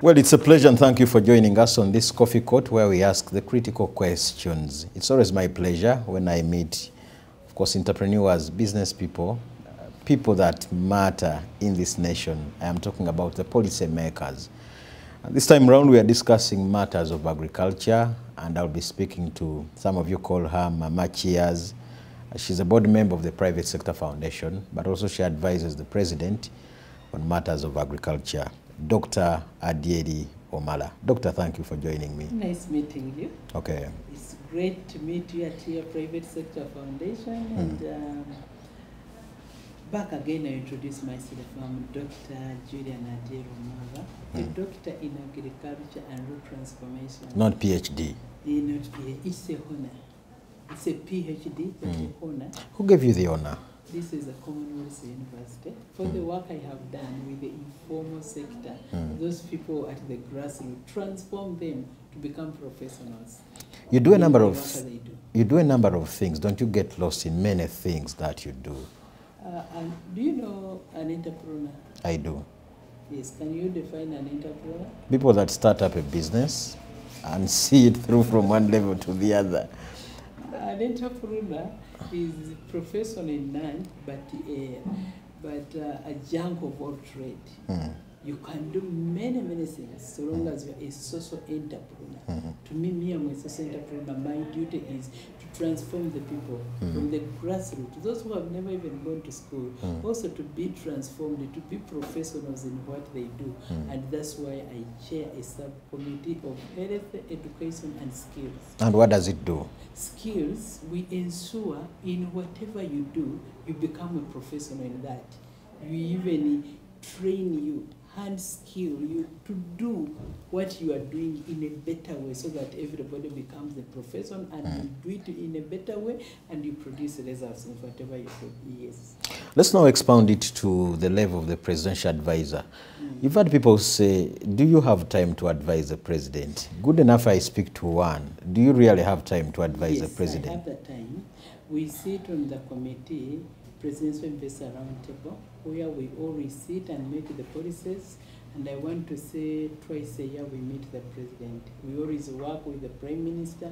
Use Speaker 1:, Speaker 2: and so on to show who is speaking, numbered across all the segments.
Speaker 1: Well, it's a pleasure and thank you for joining us on this coffee court where we ask the critical questions. It's always my pleasure when I meet, of course, entrepreneurs, business people, people that matter in this nation. I am talking about the policy makers. This time around, we are discussing matters of agriculture, and I'll be speaking to, some of you call her Mama Cheers. She's a board member of the Private Sector Foundation, but also she advises the president on matters of agriculture. Dr. Adieri Omala. Doctor, thank you for joining me.
Speaker 2: Nice meeting you.
Speaker 1: Okay.
Speaker 2: It's great to meet you at your Private Sector Foundation. And back again, I introduce myself. I'm Dr. Adieri Omala, a doctor in agriculture and rural transformation.
Speaker 1: Not PhD.
Speaker 2: Not PhD. It's a honor. It's a PhD, but an honor.
Speaker 1: Who gave you the honor?
Speaker 2: This is a Commonwealth University. For the work I have done with the informal sector, those people at the grassroots, transform them to become professionals.
Speaker 1: You do a number of things. Don't you get lost in many things that you do?
Speaker 2: And do you know an entrepreneur?
Speaker 1: I do.
Speaker 2: Yes. Can you define an entrepreneur?
Speaker 1: People that start up a business and see it through from one level to the other.
Speaker 2: An entrepreneur is a profession in none, but a junk of all trade. You can do many things so long as you're a social entrepreneur. To me, I'm a social entrepreneur. My duty is to transform the people from the grassroots, those who have never even gone to school, also to be transformed, to be professionals in what they do. And that's why I chair a subcommittee of health, education, and skills.
Speaker 1: And what does it do?
Speaker 2: Skills, we ensure in whatever you do, you become a professional in that. We even train you, hand skill you to do what you are doing in a better way so that everybody becomes a professional and you do it in a better way and you produce results in whatever you do. Yes.
Speaker 1: Let's now expound it to the level of the presidential advisor. You've had people say, do you have time to advise the president? Good enough I speak to one. Do you really have time to advise the president?
Speaker 2: Yes, I have the time. We sit on the committee, Presidential Investor Roundtable, where we always sit and make the policies. And I want to say twice a year we meet the president. We always work with the Prime Minister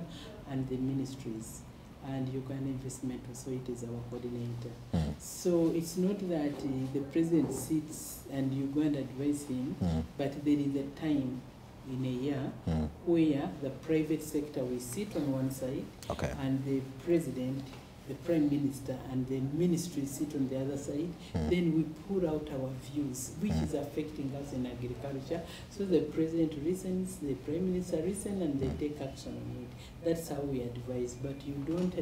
Speaker 2: and the ministries. And Uganda Investment Authority is our coordinator. So it's not that the president sits and Uganda advise him, but there is a time in a year where the private sector will sit on one side and the president, the Prime Minister, and the ministry sit on the other side. Then we put out our views, which is affecting us in agriculture. So the president listens, the Prime Minister listens, and they take action on it. That's how we advise. But you don't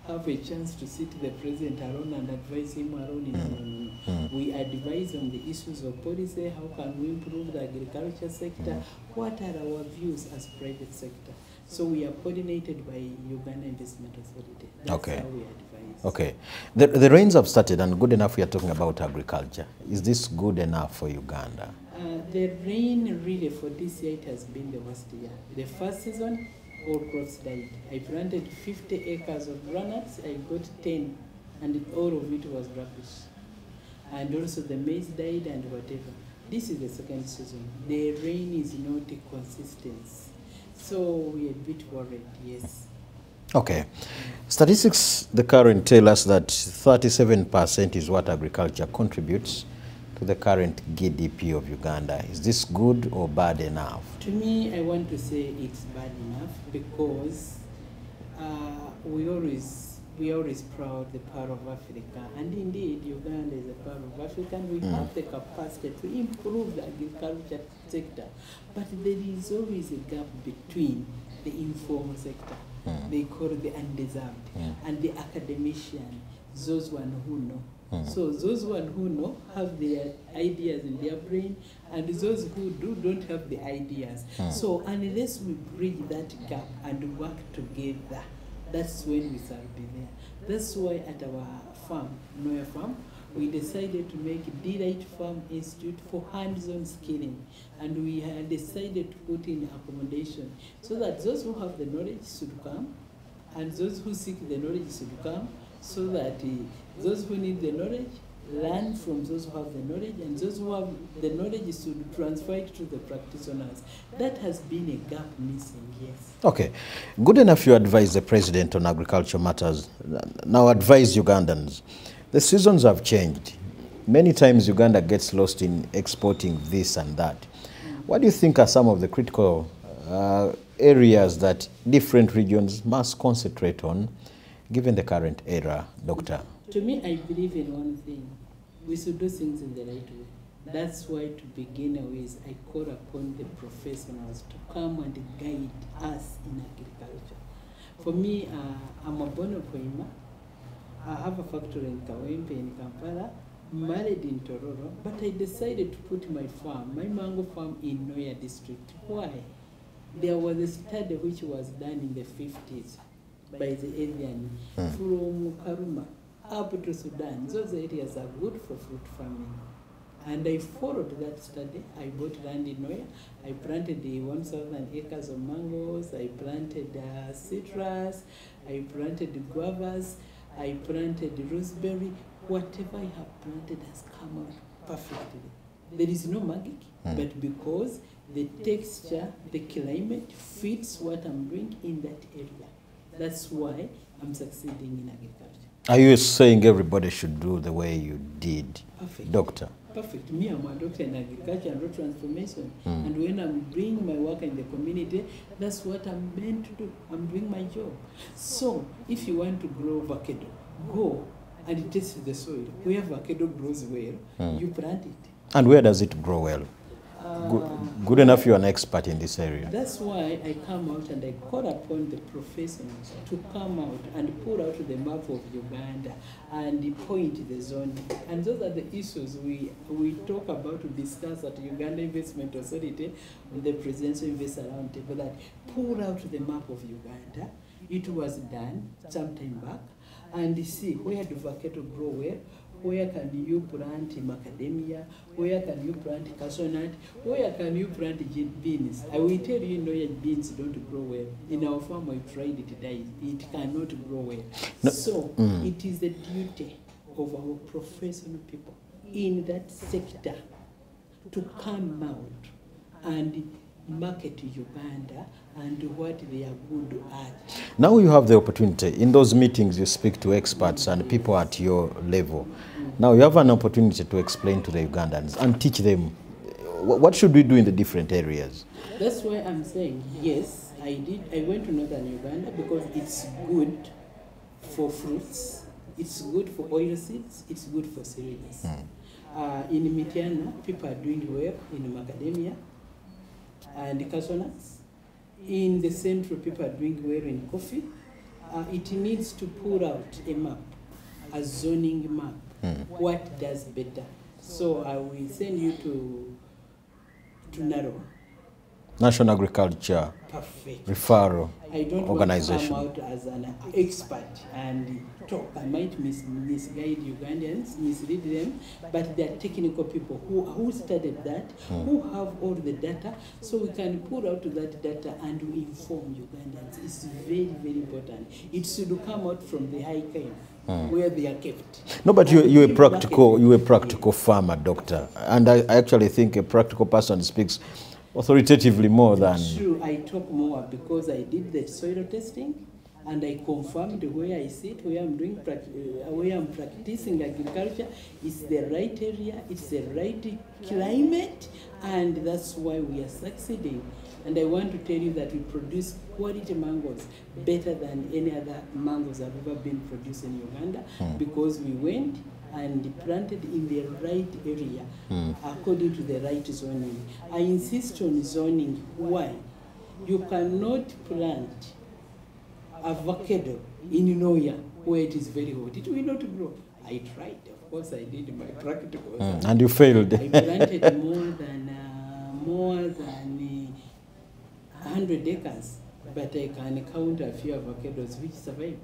Speaker 2: have a chance to sit the president alone and advise him alone. No. We advise on the issues of policy. How can we improve the agriculture sector? What are our views as private sector? So we are coordinated by Uganda Investment Authority. That's how we advise.
Speaker 1: Okay. The rains have started, and good enough we are talking about agriculture. Is this good enough for Uganda?
Speaker 2: The rain really for this year, it has been the worst year. The first season, all crops died. I planted 50 acres of groundnuts. I got 10, and all of it was rubbish. And also the maize died and whatever. This is the second season. The rain is not consistent. So we are a bit worried, yes.
Speaker 1: Okay. Statistics, the current, tell us that 37% is what agriculture contributes to the current GDP of Uganda. Is this good or bad enough?
Speaker 2: To me, I want to say it's bad enough because we always proud the power of Africa. And indeed, Uganda is a part of Africa, and we have the capacity to improve the agriculture sector. But there is always a gap between the informal sector, they call it the undeserved, and the academician, those one who know. So those one who know have their ideas in their brain, and those who don't have the ideas. So unless we bridge that gap and work together, that's when we shall be there. That's why at our farm, Noya Farm, we decided to make D-Right Farm Institute for hands-on skilling. And we had decided to put in accommodation so that those who have the knowledge should come, and those who seek the knowledge should come, so that those who need the knowledge learn from those who have the knowledge, and those who have the knowledge should transfer it to the practitioners. That has been a gap missing, yes.
Speaker 1: Okay. Good enough you advise the president on agriculture matters. Now advise Ugandans. The seasons have changed. Many times Uganda gets lost in exporting this and that. What do you think are some of the critical areas that different regions must concentrate on, given the current era, Doctor?
Speaker 2: To me, I believe in one thing. We should do things in the right way. That's why, to begin with, I call upon the professionals to come and guide us in agriculture. For me, I'm a born of Hoima. I have a factory in Kawempe in Kampala, married in Tororo, but I decided to put my farm, my mango farm, in Noya district. Why? There was a study which was done in the 50s by the alien from Karuma up to Sudan. Those areas are good for fruit farming. And I followed that study. I bought land in Noya. I planted 1,000 acres of mangoes. I planted citrus. I planted guavas. I planted raspberry. Whatever I have planted has come out perfectly. There is no magic, but because the texture, the climate fits what I'm doing in that area. That's why I'm succeeding in agriculture.
Speaker 1: Are you saying everybody should do the way you did,
Speaker 2: Perfect.
Speaker 1: Doctor?
Speaker 2: Perfect. Me, I'm a doctor in agriculture and road transformation. And when I'm doing my work in the community, that's what I'm meant to do. I'm doing my job. So, if you want to grow avocado, go and test the soil. Where avocado grows well, you plant it.
Speaker 1: And where does it grow well? Good enough you're an expert in this area.
Speaker 2: That's why I come out and I call upon the professionals to come out and pull out the map of Uganda and point the zoning. And those are the issues we talk about to discuss at Uganda Investment Authority with the Presidential Investor Roundtable, that pull out the map of Uganda. It was done some time back, and see where do avocado grow well. Where can you plant macadamia? Where can you plant cashew nut? Where can you plant beans? I will tell you, beans don't grow well. In our farm, I tried it, it cannot grow well. No. So it is the duty of our professional people in that sector to come out and market Uganda and what they are good at.
Speaker 1: Now you have the opportunity. In those meetings, you speak to experts and people at your level. Now you have an opportunity to explain to the Ugandans and teach them what should we do in the different areas.
Speaker 2: That's why I'm saying, yes, I did. I went to northern Uganda because it's good for fruits, it's good for oilseeds, it's good for cereals. In Mitiana, people are doing well in macadamia and cashew nuts. In the central, people are doing well in coffee. It needs to put out a map, a zoning map. What does better? So I will send you to NARO. National Agriculture Referral
Speaker 1: I don't Organization.
Speaker 2: want to come out as an expert and talk. I might misguide Ugandans, mislead them, but they are technical people who studied that, who have all the data, so we can pull out that data and we inform Ugandans. It's very, very important. It should come out from the high camp. Where they are kept.
Speaker 1: No, but you're a practical farmer, Doctor, and I actually think a practical person speaks authoritatively more than.
Speaker 2: True, I talk more because I did the soil testing and I confirmed where I sit, where I'm doing, where I'm practicing agriculture. It's the right area, it's the right climate, and that's why we are succeeding. And I want to tell you that we produce quality mangoes better than any other mangoes that have ever been produced in Uganda because we went and planted in the right area according to the right zoning. I insist on zoning. Why? You cannot plant avocado in Noya where it is very hot. It will not grow. I tried. Of course, I did my practicals.
Speaker 1: And you failed.
Speaker 2: I planted more than 100 acres, but I can count a few avocados which survived.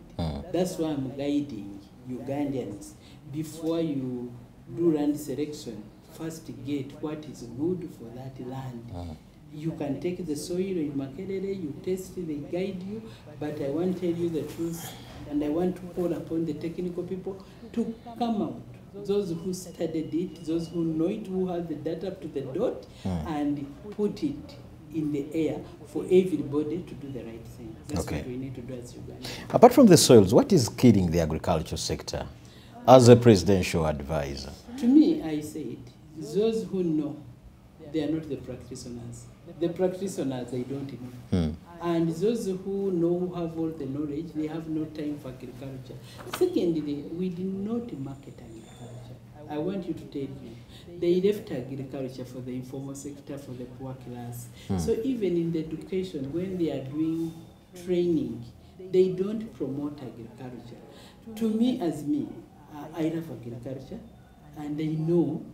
Speaker 2: That's why I'm guiding Ugandans. Before you do land selection, first get what is good for that land. You can take the soil in Makerere, you test it, they guide you, but I want to tell you the truth, and I want to call upon the technical people to come out those who studied it, those who know it, who have the data up to the dot, and put it in the air for everybody to do the right thing. That's what we need to do as Uganda.
Speaker 1: Apart from the soils, what is killing the agriculture sector as a presidential advisor?
Speaker 2: To me, I say it. Those who know, they are not the practitioners. The practitioners, they don't know. And those who know, who have all the knowledge, they have no time for agriculture. Secondly, we did not market agriculture. I want you to tell you, they left agriculture for the informal sector, for the poor class. So even in the education, when they are doing training, they don't promote agriculture. To me, as me, I love agriculture, and I know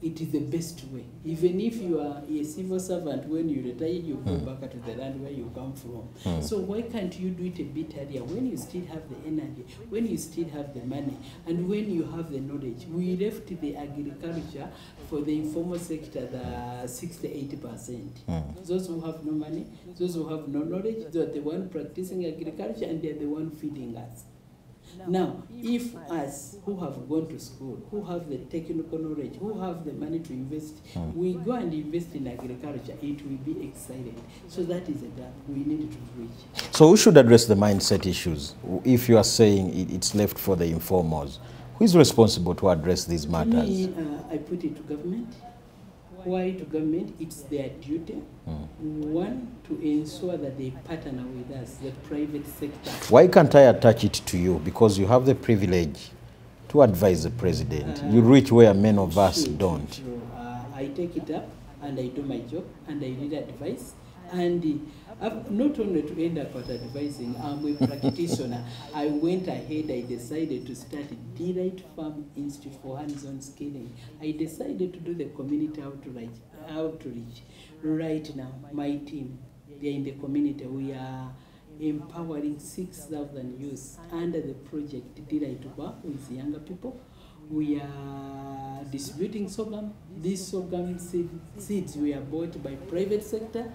Speaker 2: it is the best way. Even if you are a civil servant, when you retire, you go back to the land where you come from. So why can't you do it a bit earlier, when you still have the energy, when you still have the money, and when you have the knowledge? We left the agriculture for the informal sector, the 60–80%. Those who have no money, those who have no knowledge, they are the one practicing agriculture, and they are the one feeding us. Now, if us who have gone to school, who have the technical knowledge, who have the money to invest, we go and invest in agriculture, it will be exciting. So that is a gap we need to bridge.
Speaker 1: So who should address the mindset issues? If you are saying it's left for the informals, who is responsible to address these matters?
Speaker 2: To me, I put it to government. Why to government? It's their duty. One, to ensure that they partner with us, the private sector.
Speaker 1: Why can't I attach it to you? Because you have the privilege to advise the president. You reach where many of us don't.
Speaker 2: I take it up and I do my job and I need advice. And not only to end up at advising, I'm a practitioner. I went ahead, I decided to start a Delight Farm Institute for hands-on skilling. I decided to do the community outreach. Right now, my team, they're in the community. We are empowering 6,000 youth under the project Delight Farm with younger people. We are distributing sorghum. These sorghum seeds were bought by private sector,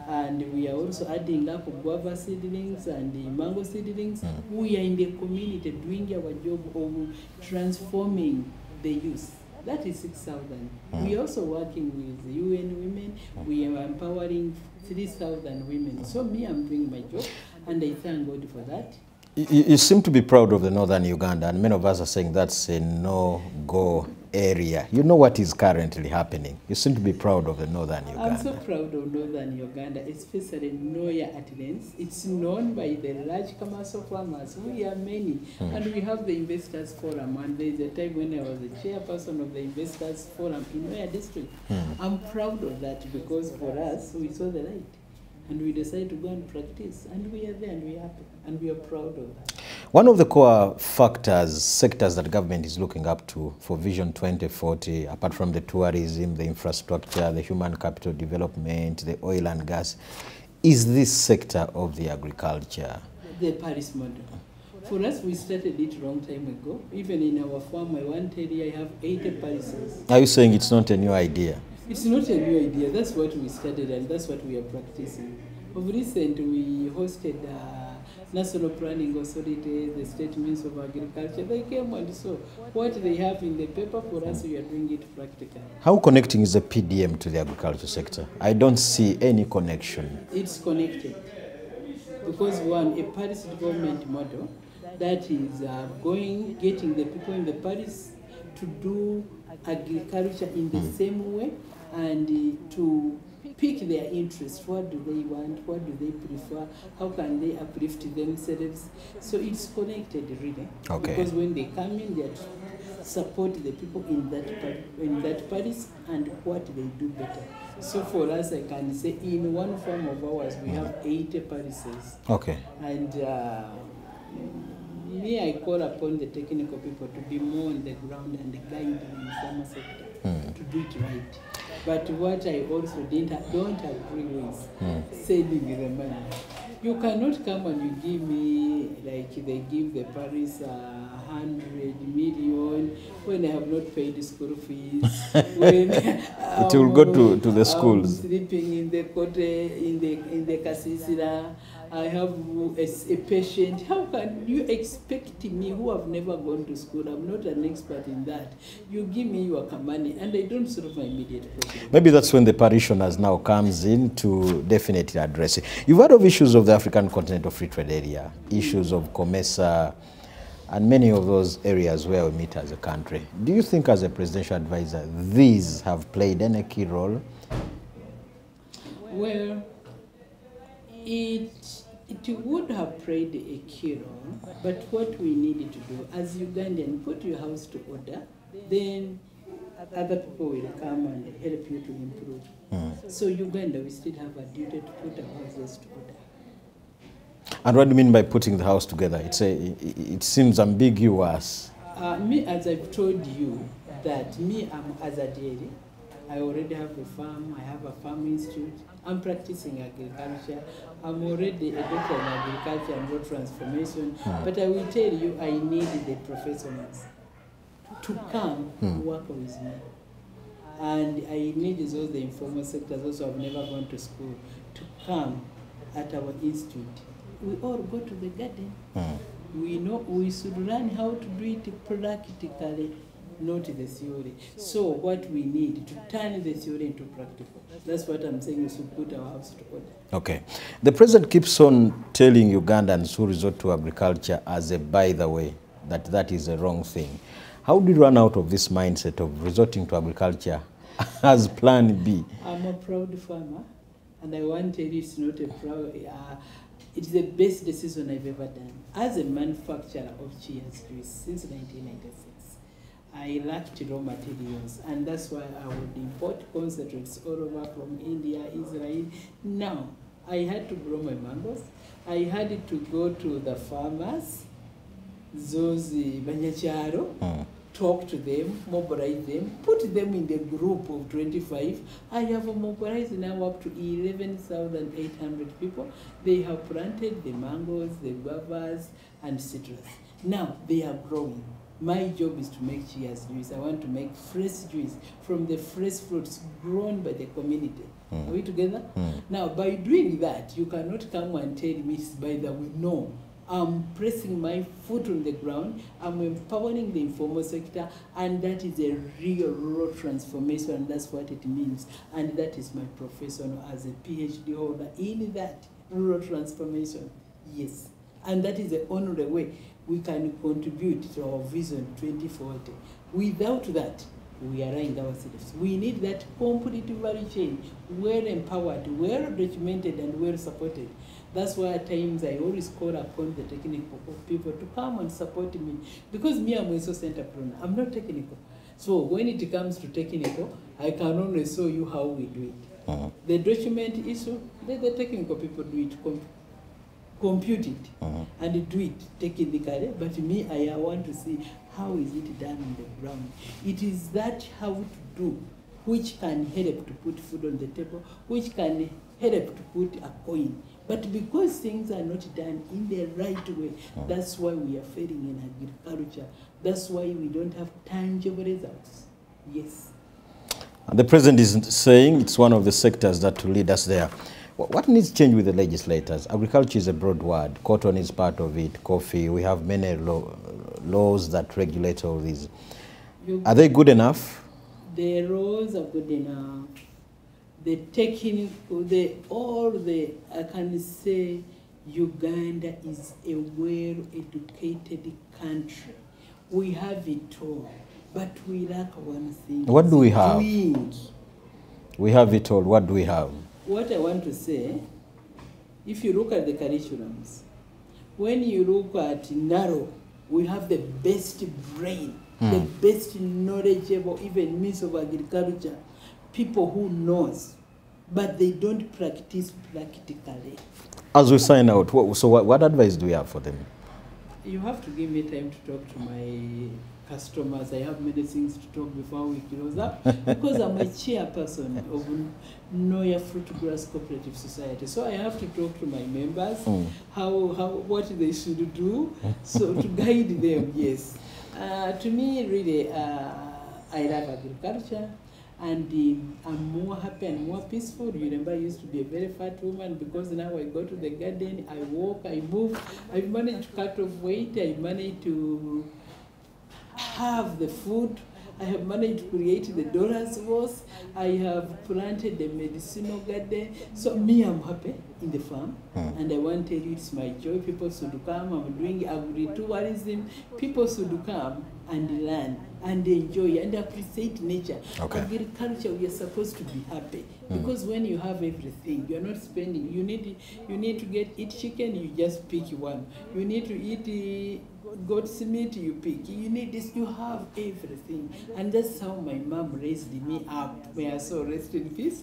Speaker 2: and we are also adding up guava seedlings and the mango seedlings. We are in the community doing our job of transforming the youth. That is 6,000. We are also working with UN Women. We are empowering 3,000 women. So me, I'm doing my job, and I thank God for that.
Speaker 1: You seem to be proud of the northern Uganda, and many of us are saying that's a no-go area. You know what is currently happening. You seem to be proud of the northern Uganda.
Speaker 2: I'm so proud of northern Uganda, especially Noya Atlantis. It's known by the large commercial farmers. We are many, and we have the Investors Forum. And there is a time when I was the chairperson of the Investors Forum in Noya District. I'm proud of that, because for us, we saw the light. And we decided to go and practice, and we are there, and we are happy, and we are proud of that.
Speaker 1: One of the core sectors that government is looking up to for Vision 2040, apart from the tourism, the infrastructure, the human capital development, the oil and gas, is this sector of the agriculture.
Speaker 2: The Paris model. For us, we started it a long time ago. Even in our farm, I want to tell you, I have 80 Parises.
Speaker 1: Are you saying it's not a new idea?
Speaker 2: It's not a new idea. That's what we started, and that's what we are practicing. Of recent, we hosted National Planning Authority, the State Minister of Agriculture. They came and saw what they have in the paper. For us, we are doing it practically.
Speaker 1: How connecting is the PDM to the agriculture sector? I don't see any connection.
Speaker 2: It's connected. Because one, a Paris development model that is getting the people in the Paris to do agriculture in the same way, and to pick their interests. What do they want? What do they prefer? How can they uplift themselves? So it's connected, really.
Speaker 1: Okay.
Speaker 2: Because when they come in, they support the people in that Paris and what they do better. So for us, I can say in one farm of ours, we have 80 Parises.
Speaker 1: Okay.
Speaker 2: And me, I call upon the technical people to be more on the ground and guide in the farmer sector to do it right. But what I also don't agree with, saving the money. You cannot come and you give me, like they give the Paris 100 million, when I have not paid the school fees, when
Speaker 1: it will go to the schools.
Speaker 2: Sleeping in the in the Kasisira, I have a patient. How can you expect me, who have never gone to school? I'm not an expert in that. You give me your money, and I don't solve my immediate problem.
Speaker 1: Maybe that's when the parishioners now comes in to definitely address it. You've heard of issues of the African Continental Free Trade Area, issues of COMESA, and many of those areas where we meet as a country. Do you think, as a presidential advisor, these have played any key role?
Speaker 2: Well, it would have played a key role, but what we needed to do as Ugandan, put your house to order, then other people will come and help you to improve. So Uganda, we still have a duty to put our houses to order.
Speaker 1: And what do you mean by putting the house together? It seems ambiguous.
Speaker 2: Me, as I've told you, that me, I'm as a dairy. I already have a farm. I have a farm institute. I'm practicing agriculture. I'm already a doctor in agriculture and road transformation. But I will tell you, I need the professionals to come work with me. And I need those the informal sectors also have never gone to school to come at our institute. We all go to the garden. We know we should learn how to do it practically, not the theory. So what we need to turn the theory into practical. That's what I'm saying, we should put our house to order. Okay.
Speaker 1: The president keeps on telling Ugandans who resort to agriculture as a by the way, that is a wrong thing. How do you run out of this mindset of resorting to agriculture as plan B?
Speaker 2: I'm a proud farmer, and I want to tell you it's not a proud, it's the best decision I've ever done. As a manufacturer of cheese juice since 1996, I lacked raw materials, and that's why I would import concentrates all over from India, Israel. Now, I had to grow my mangoes. I had to go to the farmers, those Banyacharo, talk to them, mobilize them, put them in the group of 25. I have mobilized now up to 11,800 people. They have planted the mangoes, the guavas, and citrus. Now, they are growing. My job is to make cheese juice. I want to make fresh juice from the fresh fruits grown by the community. Are we together? Now, by doing that, you cannot come and tell me it's by the way. No. I'm pressing my foot on the ground. I'm empowering the informal sector, and that is a real rural transformation, and that's what it means. And that is my profession as a PhD holder in that rural transformation. Yes. And that is the only way we can contribute to our vision 2040. Without that, we are lying ourselves. We need that complete value chain, well empowered, well documented, and well supported. That's why at times I always call upon the technical people to come and support me. Because me, I'm a social entrepreneur. I'm not technical. So when it comes to technical, I can only show you how we do it. The document issue, let the technical people do it, compute it, and do it technically. But me, I want to see how is it done on the ground. It is that how to do, which can help to put food on the table, which can help to put a coin. But because things are not done in the right way, that's why we are failing in agriculture. That's why we don't have tangible results. Yes.
Speaker 1: And the president is saying it's one of the sectors that will lead us there. What needs to change with the legislators? Agriculture is a broad word. Cotton is part of it. Coffee. We have many laws that regulate all these. Are they good enough?
Speaker 2: The laws are good enough. The technical, I can say Uganda is a well-educated country. We have it all, but we lack one thing.
Speaker 1: What do we have?
Speaker 2: Doing.
Speaker 1: We have it all. What do we have?
Speaker 2: What I want to say, if you look at the curriculums, when you look at narrow, we have the best brain, the best knowledgeable, even means of agriculture, people who knows, but they don't practice practically.
Speaker 1: As we sign out, so what advice do we have for them?
Speaker 2: You have to give me time to talk to my customers. I have many things to talk before we close up because I'm a chairperson of Noya Fruit Grass Cooperative Society. So I have to talk to my members what they should do, so to guide them. Yes, to me, really, I love agriculture. And I'm more happy and more peaceful. You remember, I used to be a very fat woman because now I go to the garden, I walk, I move. I've managed to cut off weight. I've managed to have the food. I have managed to create the dollars worth. I have planted the medicinal garden. So me, I'm happy in the farm. And I want to tell you, it's my joy. People should come. I'm doing agri-tourism. People should come and learn and enjoy and appreciate nature.
Speaker 1: Okay.
Speaker 2: Agriculture, we are supposed to be happy because when you have everything, you are not spending. You need to eat chicken, you just pick one. You need to eat goat's meat, you pick. You need this, you have everything. And that's how my mom raised me up. May I so rest in peace.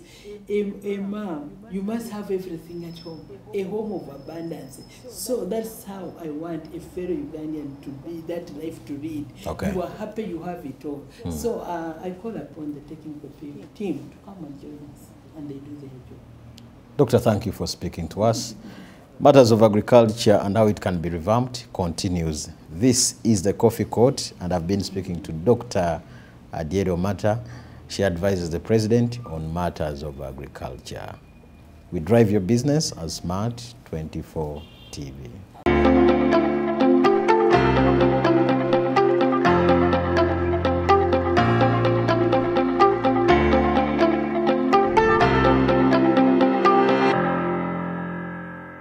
Speaker 2: A mom, you must have everything at home. A home of abundance. So that's how I want a fellow Ugandan to be, that life to lead.
Speaker 1: Okay.
Speaker 2: You are happy, you have it all. So I call upon the technical team to come and join us, and they do their job.
Speaker 1: Doctor, thank you for speaking to us. Matters of agriculture and how it can be revamped continues. This is the Coffee Court, and I've been speaking to Dr. Adiero Mata. She advises the President on matters of agriculture. We drive your business as Smart 24 TV.